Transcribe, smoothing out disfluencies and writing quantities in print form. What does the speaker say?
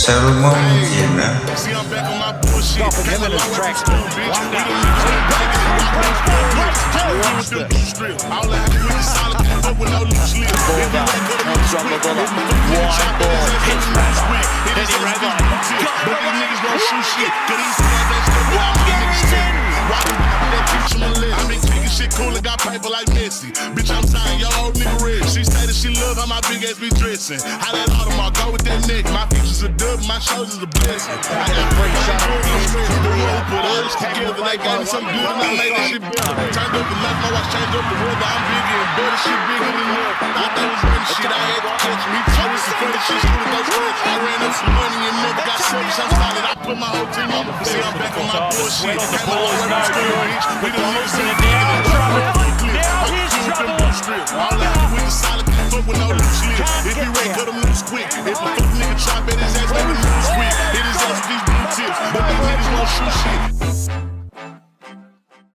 𝚂𝚙𝚒𝚍. See, I'm back on my bullshit. Him and his tracks. All I have to do is solid, fuck with no loose lips. Ball down. Drummer Buller. Wide ball. Hits Reva. Then he Reva. But these niggas don't shoot shit. Cause these fans ain't stuck with all my niggas shit. Why do that bitch on the list? I been kicking shit cool and got paper like Messi. Bitch, I'm signed, yo, old nigga rich. She say that she love how my big ass be dressing. How that Audemars go with that neck. My features are dub, my shoulders are blessing. I got great shot on these stress. The world put us together. They got me some good and I made that shit better. Turned up the left, my watch changed up the weather. I'm bigger and better, shit bigger than that. I thought it was running shit, I had to catch me. Told me some funny shit, she would go stretch. I ran up some money and never got service. I'm solid, I put my whole team on the field. See, I'm back on my bullshit. Came on the right bitch. We done lose in the digging and trouble. Now he's trouble. All I do is solid, fuck with no loose lips. If he ran, cut him loose quick. If a fuck nigga try, bet his ass make him lose quick. Hit his ass with these blue tips, but these niggas won't shoot shit.